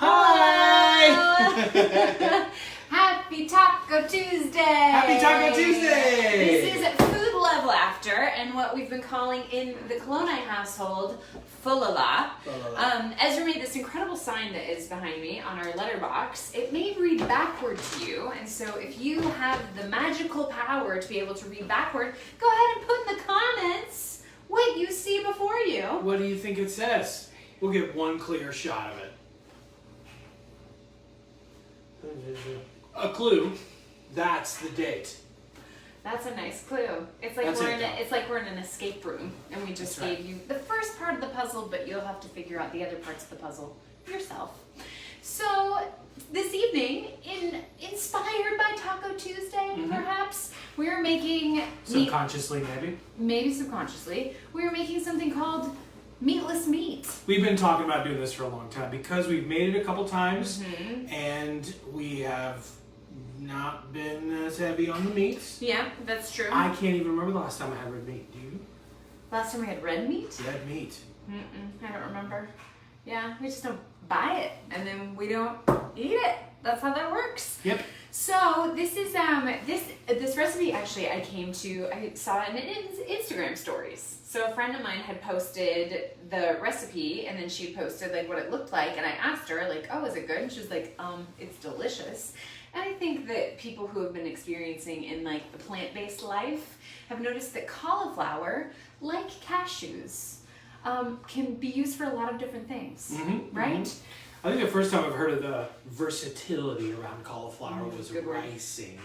Hi! Happy Taco Tuesday! Happy Taco Tuesday! This is Food Love Laughter and what we've been calling in the Coloni household, Fulala. Ezra made this incredible sign that is behind me on our letterbox. It may read backward to you, and so if you have the magical power to be able to read backward, go ahead and put in the comments what you see before you. What do you think it says? We'll get one clear shot of it. A clue. That's the date. That's a nice clue. It's like we're in an escape room, and we just gave you the first part of the puzzle, but you'll have to figure out the other parts of the puzzle yourself. So this evening, inspired by Taco Tuesday, perhaps, we are making Subconsciously, maybe subconsciously, we are making something called Meatless Meat. We've been talking about doing this for a long time because we've made it a couple times, and we have not been as heavy on the meats. Yeah, that's true. I can't even remember the last time I had red meat. Do you? Last time we had red meat? Red meat. I don't remember. Yeah, we just don't buy it, and then we don't eat it. That's how that works. Yep. So this is this recipe actually I saw it in Instagram stories. So a friend of mine had posted the recipe, and then she posted like what it looked like, and I asked her like, "Oh, is it good?" And she was like, "It's delicious." And I think that people who have been experiencing in like the plant-based life have noticed that cauliflower, like cashews, can be used for a lot of different things, right? I think the first time I've heard of the versatility around cauliflower was ricing.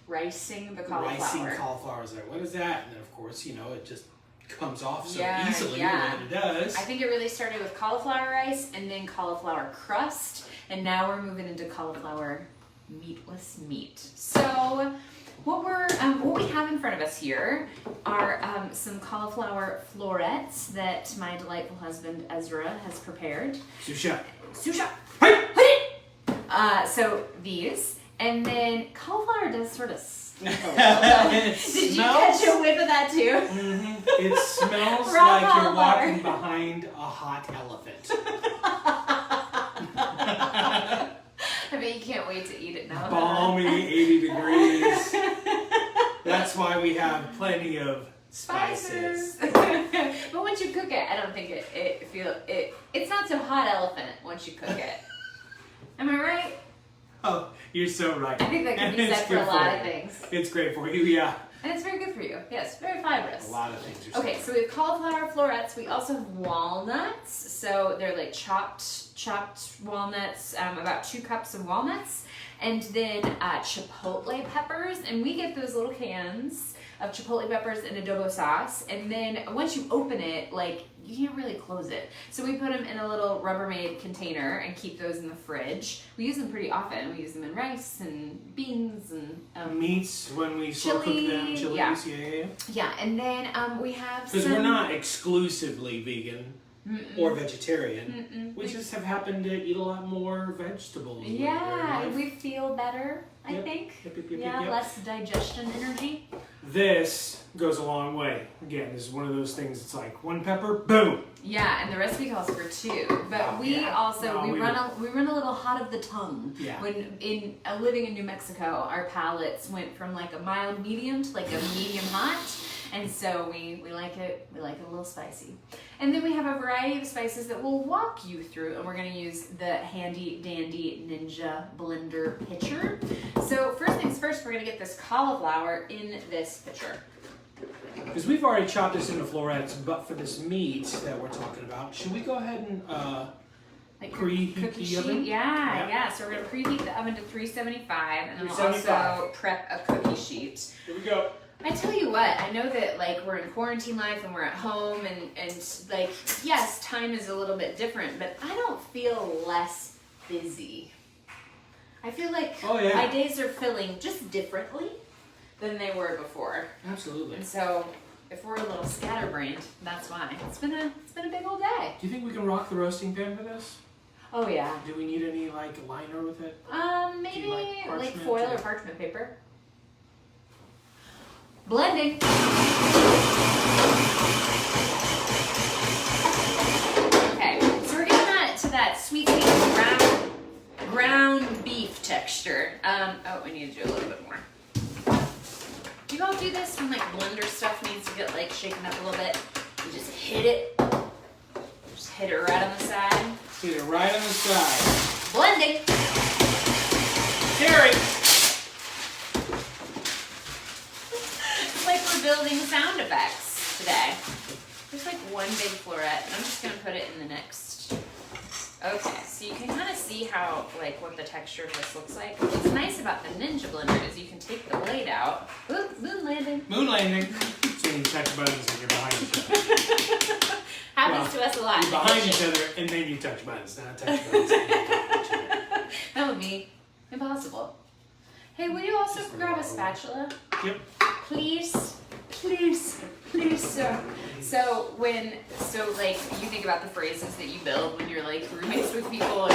Ricing the cauliflower. Ricing cauliflower. I was like, what is that? And then, of course, you know, it just comes off so easily when it does. I think it really started with cauliflower rice and then cauliflower crust, and now we're moving into cauliflower meatless meat. So what we have in front of us here are some cauliflower florets that my delightful husband Ezra has prepared. Susha. Hey! So these, and then cauliflower does sort of smell a little. Did you catch a whiff of that too? It smells Raw like you're cauliflower. walking behind a hot elephant. I bet you can't wait to eat it now. Balmy 80 degrees. That's why we have plenty of spices. But once you cook it, I don't think it's not so hot elephant once you cook it. Am I right? Oh, you're so right. I think that can be said for a lot of things. It's great for you, yeah. And it's very good for you. Yes, very fibrous. A lot of things are Okay, so we have cauliflower florets. We also have walnuts. So they're like chopped walnuts, about 2 cups of walnuts. And then chipotle peppers. And we get those little cans of chipotle peppers and adobo sauce. And then once you open it, like, you can't really close it. So we put them in a little Rubbermaid container and keep those in the fridge. We use them pretty often. We use them in rice and beans and meats when we slow cook them, chilies, yeah. Yeah, and then we have because we're not exclusively vegan or vegetarian. We just have happened to eat a lot more vegetables. Yeah, we feel better, I think. Yep. Less digestion energy. This goes a long way. Again, this is one of those things. It's like 1 pepper, boom. Yeah, and the recipe calls for 2. But we run a little hot of the tongue. Yeah. When living in New Mexico, our palates went from like a mild medium to like a medium hot. And so we like it a little spicy. And then we have a variety of spices that we'll walk you through, and we're gonna use the handy dandy Ninja blender pitcher. So first things first, we're gonna get this cauliflower in this pitcher. Because we've already chopped this into florets, but for this meat that we're talking about, should we go ahead and preheat the oven? Yeah. So we're gonna preheat the oven to 375, and then we'll also prep a cookie sheet. Here we go. I tell you what, I know that like we're in quarantine life and we're at home and like, yes, time is a little bit different, but I don't feel less busy. I feel like my days are filling just differently than they were before. Absolutely. And so if we're a little scatterbrained, that's why. It's been a big old day. Do you think we can rock the roasting pan for this? Oh yeah. Do we need any like liner with it? Maybe like foil or parchment paper. Blending. Okay, so we're getting to that sweet brown texture. Oh, we need to do a little bit more. Do you all do this when like blender stuff needs to get like shaken up a little bit? You just hit it. Just hit it right on the side. Hit it right on the side. Blending. Terry. It's like we're building sound effects today. There's like one big floret, and I'm just gonna put it in the next. Okay, so you can kind of see how, like, what the texture of this looks like. What's nice about the Ninja Blender is you can take the blade out. Ooh, moon landing. Moon landing. So you touch buttons and you're behind each other. Happens to us a lot. You're behind each other and then you touch buttons, not touch buttons. That would be impossible. Hey, will you also grab a spatula? Yep. Please, please, please, sir. So like you think about the phrases that you build when you're like roommates with people or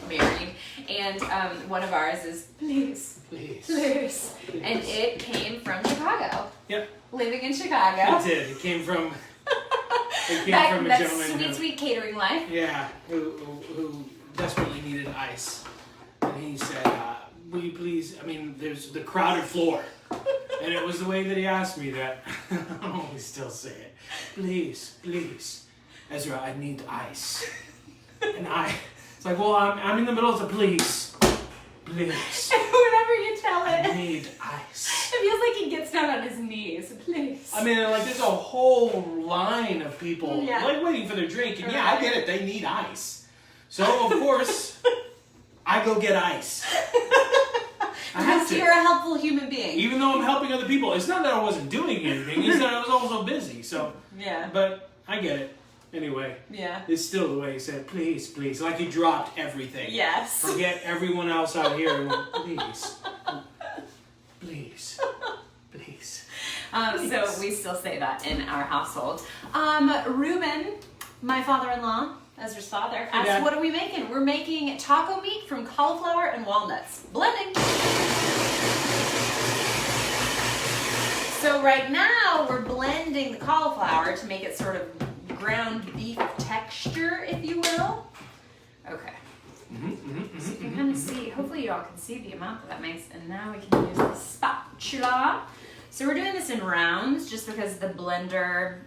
married, and one of ours is please, Please. please, and it came from Chicago. Yep. Living in Chicago. It did. It came from. From a That gentleman sweet catering life. Yeah, who desperately needed ice, and he said, "Will you please?" I mean, there's the crowded floor, and it was the way that he asked me that. I always still say it. Please, please, Ezra, I need ice, and it's like, well, I'm in the middle of the please, please. Whenever you tell it, I need ice. it feels like he gets down on his knees. Please. I mean, like, there's a whole line of people, Yeah. like, waiting for their drink. And yeah, I get it. They need ice. So, of course, I go get ice. I have Because to. you're a helpful human being. Even though I'm helping other people. It's not that I wasn't doing anything. It's that I was also busy. So, Yeah. but I get it. Anyway, Yeah. it's still the way he said, please, please. Like he dropped everything. Yes. Forget everyone else out here and went, please. Please. Please. So we still say that in our household. Ruben, my father-in-law, Ezra's father, asked, Dad. what are we making? We're making taco meat from cauliflower and walnuts. Blending. So right now we're blending the cauliflower to make it sort of ground beef texture, if you will. Okay. So you can kind of see, hopefully you all can see the amount that makes, and now we can use the spatula. So we're doing this in rounds just because the blender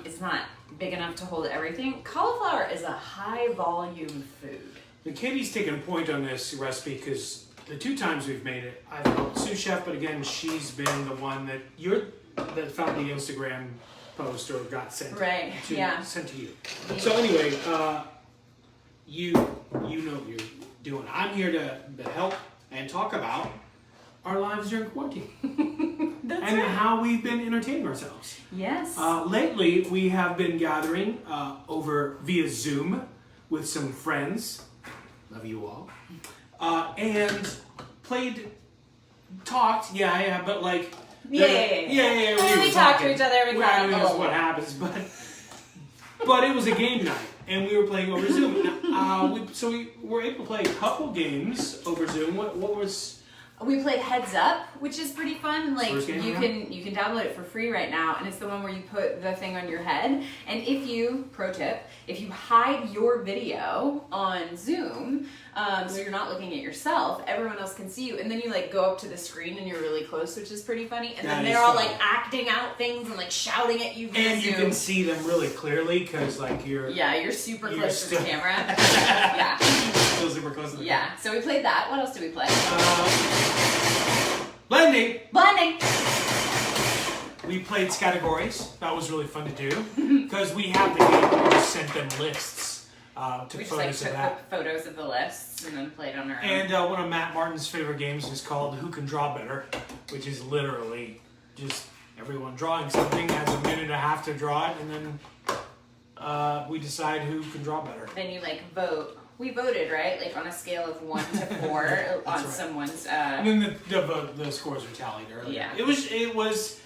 is not big enough to hold everything. Cauliflower is a high volume food. And Katie's taken a point on this recipe because the 2 times we've made it, I've helped sous chef, but again, she's been the one that found the Instagram post or got sent Right, yeah. sent to you. So anyway, you know what you're doing. I'm here to help and talk about our lives during quarantine That's and right. how we've been entertaining ourselves. Yes. Lately, we have been gathering over via Zoom with some friends. Love you all. And talked, but like... Yeah. We we talk to each other every I time. mean, that's what happens, but it was a game night, and we were playing over Zoom. So we were able to play a couple games over Zoom. What was... We played Heads Up, which is pretty fun. Like First game, you yeah. can download it for free right now, and it's the one where you put the thing on your head. And if you, pro tip, if you hide your video on Zoom, so you're not looking at yourself, everyone else can see you, and then you like go up to the screen and you're really close, which is pretty funny. And then That is they're all funny. like acting out things and like shouting at you via And Zoom. you can see them really clearly because like you're super you're close to the still- camera. Yeah. still super close to the Yeah. So we played that. What else did we play? Blending. Blending. We played categories. That was really fun to do because we have the game. We just sent them lists to We just like photos of took that. photos of the lists and then played on our own. And one of Matt Martin's favorite games is called Who Can Draw Better, which is literally just everyone drawing something, has a minute and a half to draw it, and then we decide who can draw better. Then you like vote. We voted, right? Like on a scale of 1 to 4 on right. someone's. And then the scores are tallied earlier. Yeah. It was.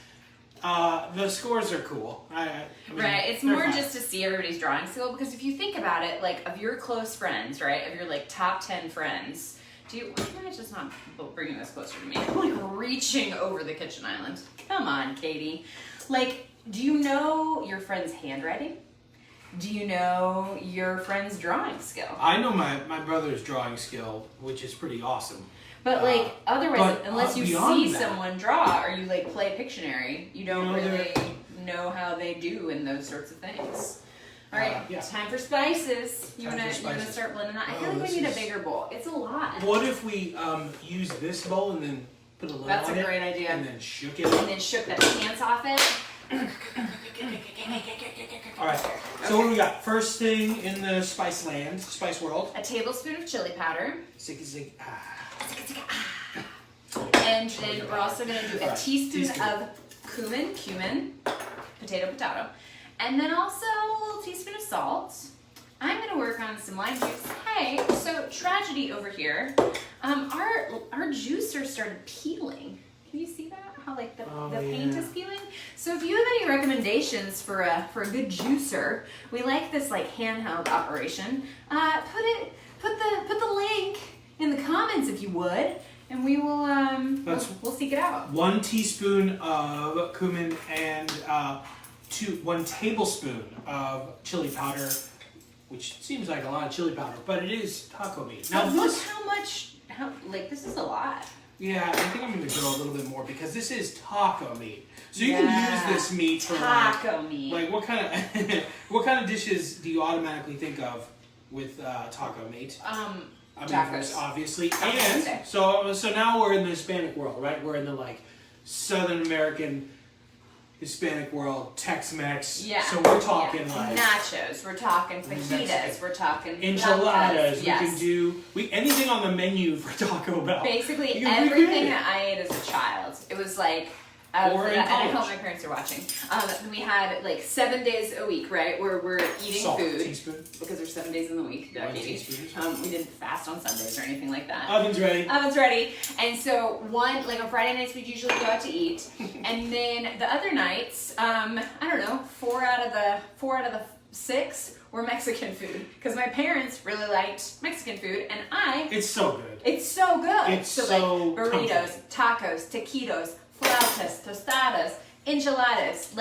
The scores are cool. I mean, Right, it's they're more fine. just to see everybody's drawing skill, because if you think about it, like of your close friends, right, of your like top 10 friends, why am I just not bringing this closer to me? I'm like reaching over the kitchen island. Come on, Katie. Like, do you know your friend's handwriting? Do you know your friend's drawing skill? I know my brother's drawing skill, which is pretty awesome. But like otherwise, but, unless you beyond see that- someone draw or you like play Pictionary, you don't You know, really know how they do in those sorts of things. All right, yeah. time for spices. You Time wanna for you wanna spices. start blending that? I Oh, feel like this we need a is- bigger bowl. It's a lot. What if we use this bowl and then put a lid That's on a it great idea. and then shook it? And then shook the pants off it. All right. So what do we got? First thing in the spice land, spice world. A tablespoon of chili powder. Ziggy zig. And then we're also going to do a Right, teaspoon teaspoon. of cumin, potato, and then also a little teaspoon of salt. I'm going to work on some lime juice. Hey, so tragedy over here. Our juicer started peeling. Can you see that? How like the paint yeah. is peeling? So if you have any recommendations for a good juicer, we like this like handheld operation. Put the link in the comments if you would. And we will we'll seek it out. 1 teaspoon of cumin and 1 tablespoon of chili powder, which seems like a lot of chili powder, but it is taco meat. Now look this, how much this is a lot. yeah, I think I'm going to go a little bit more because this is taco meat. So you Yeah. can use this meat for Taco meat. like what kind of what kind of dishes do you automatically think of with taco meat? I mean, Tacos. obviously, Tacos. and so now we're in the Hispanic world, right? We're in the like Southern American Hispanic world, Tex-Mex. Yeah. So we're talking Yeah. like nachos. We're talking fajitas. Mexican. We're talking enchiladas. latkes. Yes. We can do anything on the menu for Taco Bell. Basically You can everything recreate it. that I ate as a child. It was like. Or in and I hope college. my parents are watching. We had like 7 days a week, right, where we're eating Salt, food teaspoon. because there's 7 days in the week. One Katie. teaspoon. We didn't fast on Sundays or anything like that. Oven's ready. Oven's ready. And so on Friday nights we'd usually go out to eat. And then the other nights, I don't know, 4 out of the 6 were Mexican food. Because my parents really liked Mexican food and It's so good. it's so good. It's so so like burritos, tacos, taquitos, flautas, tostadas, enchiladas,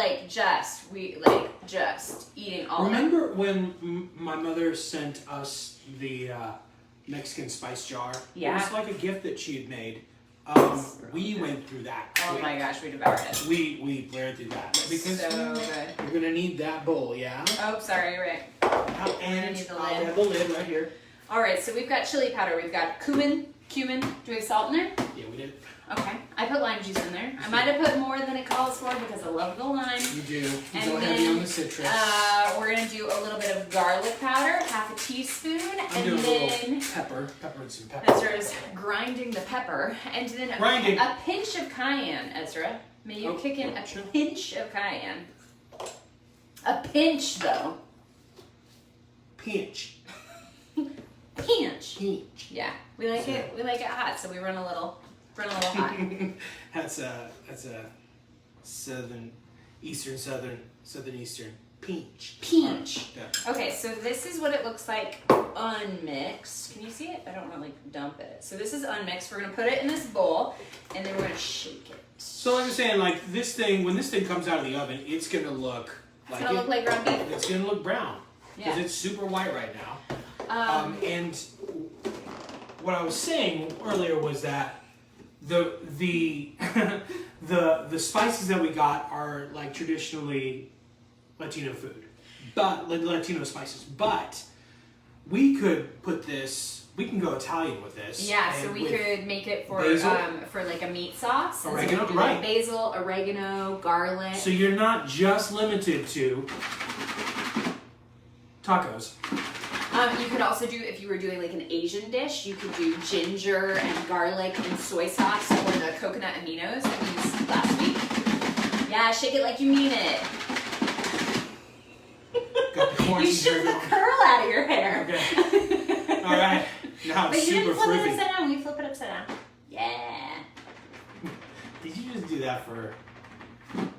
just eating all of it. Remember when my mother sent us the Mexican spice jar? Yeah. It was like a gift that she had made. We went through that. Oh quick. my gosh, we devoured it. We blared through that because So good. you're gonna need that bowl, yeah. Oh, sorry, you're right. And need the I lid. have the lid right here. All right, so we've got chili powder. We've got cumin. Do we have salt in there? Yeah, we did. Okay. I put lime juice in there. I might have put more than it calls for because I love the lime. You do. You And go heavy then, on the citrus. We're gonna do a little bit of garlic powder, half a teaspoon, I'm and doing a then little pepper and some pepper. Ezra's grinding the pepper, and then Grinding. a pinch of cayenne. Ezra, may you kick in a sure. pinch of cayenne? A pinch, though. Pinch. Pinch. Pinch. Yeah, we like it. We like it hot, so we run a little hot. That's a southern eastern pinch. Pinch. Yeah. Okay, so this is what it looks like unmixed. Can you see it? I don't want to dump it. So this is unmixed. We're gonna put it in this bowl, and then we're gonna shake it. So like I'm saying, like this thing, when this thing comes out of the oven, it's gonna look It's gonna look like ground beef. it's gonna look brown because Yeah. it's super white right now. And what I was saying earlier was that the the spices that we got are like traditionally Latino food, but like Latino spices. But we could put this. We can go Italian with this. Yeah, so and we with could make it for basil. like a meat sauce. And Oregano, so we do right. like basil, oregano, garlic. So you're not just limited to tacos. You could also do, if you were doing like an Asian dish, you could do ginger and garlic and soy sauce or the coconut aminos that we used last week. Yeah, shake it like you mean it. Got the corn You shook the dessert. curl out of your hair. Okay. All right. Now But it's you super didn't flip it fruity. upside down. We flip it upside down. Yeah. Did you just do that for?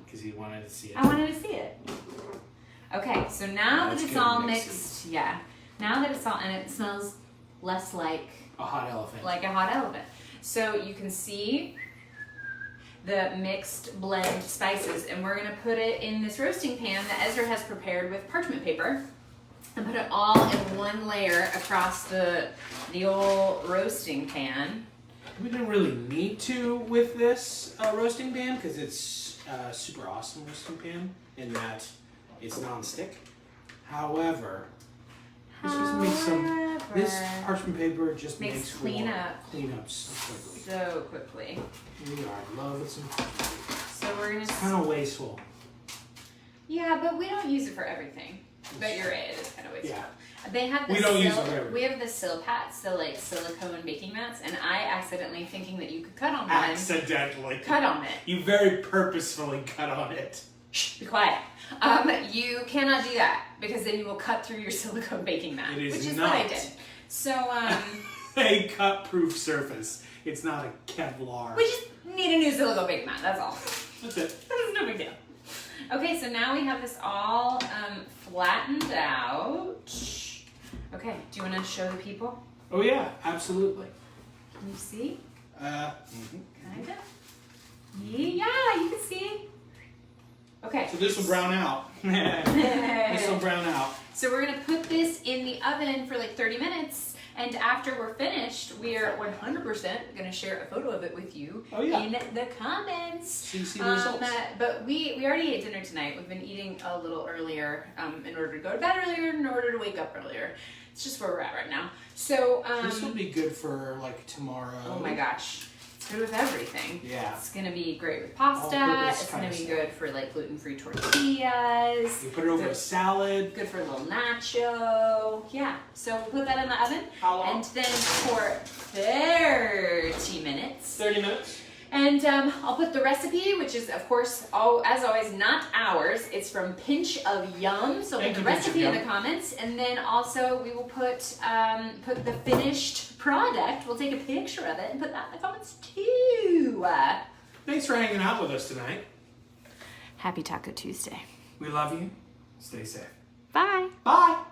Because you wanted to see it. I wanted to see it. Okay, so now That's that it's good all mixing. mixed, yeah. Now that it's all, and it smells less like A hot elephant. a hot elephant. So you can see the mixed blend spices, and we're gonna put it in this roasting pan that Ezra has prepared with parchment paper, and put it all in one layer across the old roasting pan. We didn't really need to with this roasting pan because it's a super awesome roasting pan in that it's non-stick. However, this parchment paper just makes cleanups so quickly. We are in love with some parchment paper. So we're gonna. It's kind of wasteful. Yeah, but we don't use it for everything. But you're right, it is kind of wasteful. Yeah. They have the We don't use it for everything. We have the Silpats, the like silicone baking mats, and I accidentally thinking that you could cut on one. Accidentally. Cut on it. You very purposefully cut on it. Shh, be quiet. You cannot do that because then you will cut through your silicone baking mat, It is which is not. what I did. So A cut-proof surface. It's not a Kevlar. we just need a new silicone baking mat. That's all. That's it. That's no big deal. Okay, so now we have this all flattened out. Okay, do you want to show the people? Oh yeah, absolutely. Can you see? Kinda. Yeah, you can see. Okay. So this will brown out. This will brown out. So we're gonna put this in the oven for like 30 minutes, and after we're finished, we are 100% gonna share a photo of it with you in the comments. See the results. But we already ate dinner tonight. We've been eating a little earlier in order to go to bed earlier, in order to wake up earlier. It's just where we're at right now. So this will be good for like tomorrow. Oh my gosh. It's good with everything. Yeah. It's gonna be great with pasta. It's gonna be good for like gluten-free tortillas. You put it over a salad. Good for a little nacho. Yeah. So we'll put that in the oven. How long? And then for 30 minutes. 30 minutes. And I'll put the recipe, which is, of course, as always, not ours. It's from Pinch of Yum. So put the recipe in the comments. And then also we will put the finished product. We'll take a picture of it and put that in the comments too. Thanks for hanging out with us tonight. Happy Taco Tuesday. We love you. Stay safe. Bye. Bye.